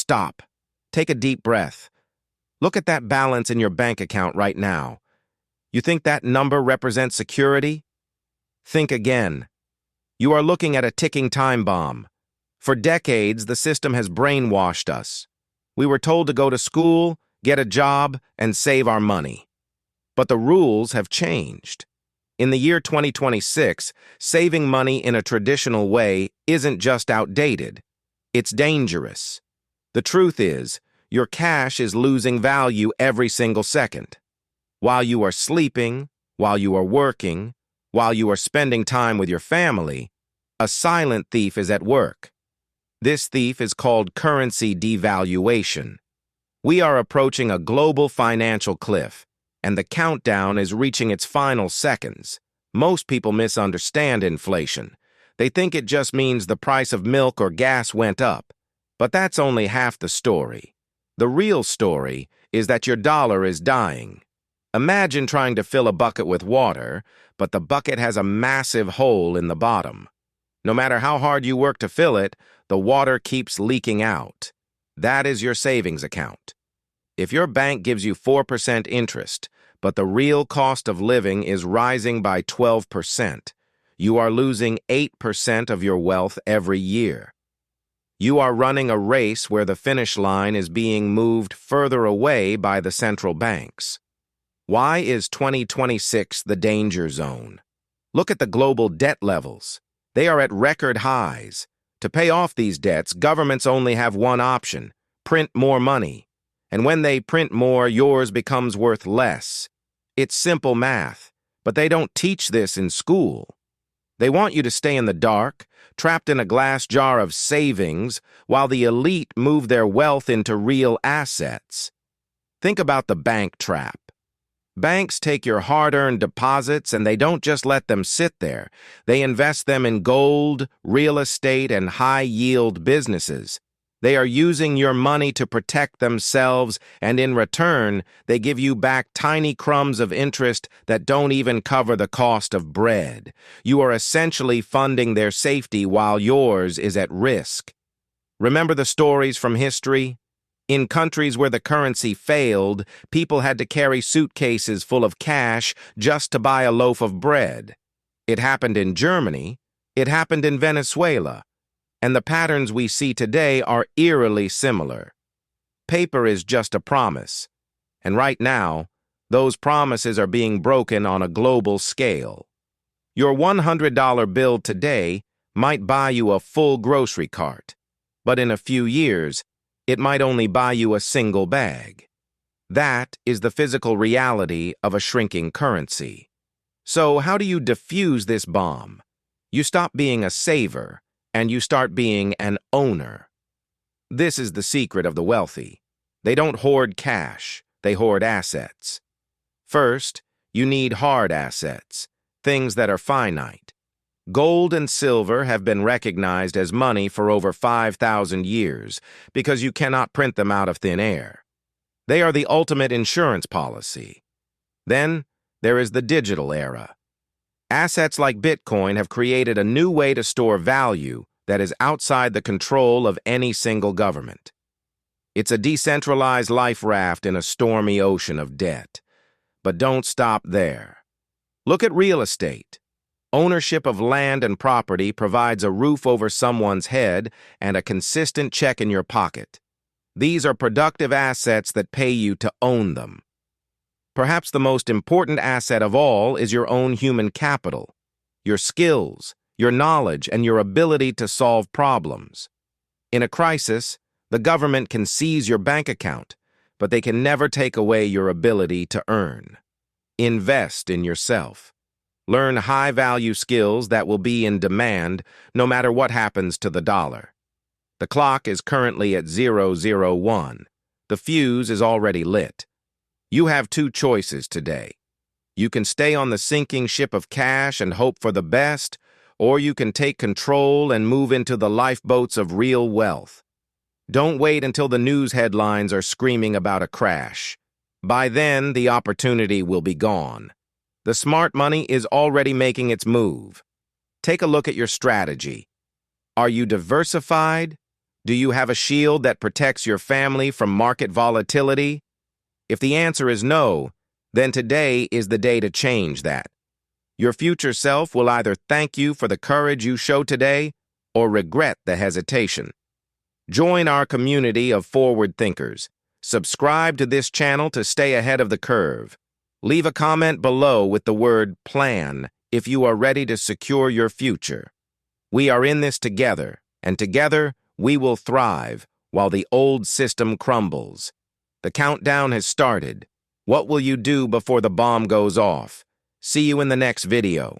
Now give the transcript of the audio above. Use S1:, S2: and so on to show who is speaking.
S1: stop. Take a deep breath. Look at that balance in your bank account right now. You think that number represents security? Think again. You are looking at a ticking time bomb. For decades, the system has brainwashed us. We were told to go to school, get a job, and save our money. But the rules have changed. In the year 2026, saving money in a traditional way isn't just outdated. It's dangerous. The truth is, your cash is losing value every single second. While you are sleeping, while you are working, while you are spending time with your family, a silent thief is at work. This thief is called currency devaluation. We are approaching a global financial cliff, and the countdown is reaching its final seconds. Most people misunderstand inflation. They think it just means the price of milk or gas went up. But that's only half the story. The real story is that your dollar is dying. Imagine trying to fill a bucket with water, but the bucket has a massive hole in the bottom. No matter how hard you work to fill it, the water keeps leaking out. That is your savings account. If your bank gives you 4% interest, but the real cost of living is rising by 12%, you are losing 8% of your wealth every year. You are running a race where the finish line is being moved further away by the central banks. Why is 2026 the danger zone? Look at the global debt levels. They are at record highs. To pay off these debts, governments only have one option: print more money. And when they print more, yours becomes worth less. It's simple math, but they don't teach this in school. They want you to stay in the dark, trapped in a glass jar of savings, while the elite move their wealth into real assets. Think about the bank trap. Banks take your hard-earned deposits and they don't just let them sit there. They invest them in gold, real estate, and high-yield businesses. They are using your money to protect themselves, and in return, they give you back tiny crumbs of interest that don't even cover the cost of bread. You are essentially funding their safety while yours is at risk. Remember the stories from history? In countries where the currency failed, people had to carry suitcases full of cash just to buy a loaf of bread. It happened in Germany. It happened in Venezuela. And the patterns we see today are eerily similar. Paper is just a promise. And right now, those promises are being broken on a global scale. Your $100 bill today might buy you a full grocery cart, but in a few years, it might only buy you a single bag. That is the physical reality of a shrinking currency. So how do you defuse this bomb? You stop being a saver, and you start being an owner. This is the secret of the wealthy. They don't hoard cash, they hoard assets. First, you need hard assets, things that are finite. Gold and silver have been recognized as money for over 5,000 years because you cannot print them out of thin air. They are the ultimate insurance policy. Then, there is the digital era. Assets like Bitcoin have created a new way to store value that is outside the control of any single government. It's a decentralized life raft in a stormy ocean of debt. But don't stop there. Look at real estate. Ownership of land and property provides a roof over someone's head and a consistent check in your pocket. These are productive assets that pay you to own them. Perhaps the most important asset of all is your own human capital, your skills, your knowledge, and your ability to solve problems. In a crisis, the government can seize your bank account, but they can never take away your ability to earn. Invest in yourself. Learn high-value skills that will be in demand no matter what happens to the dollar. The clock is currently at 001. The fuse is already lit. You have two choices today. You can stay on the sinking ship of cash and hope for the best, or you can take control and move into the lifeboats of real wealth. Don't wait until the news headlines are screaming about a crash. By then, the opportunity will be gone. The smart money is already making its move. Take a look at your strategy. Are you diversified? Do you have a shield that protects your family from market volatility? If the answer is no, then today is the day to change that. Your future self will either thank you for the courage you show today or regret the hesitation. Join our community of forward thinkers. Subscribe to this channel to stay ahead of the curve. Leave a comment below with the word plan if you are ready to secure your future. We are in this together, and together we will thrive while the old system crumbles. The countdown has started. What will you do before the bomb goes off? See you in the next video.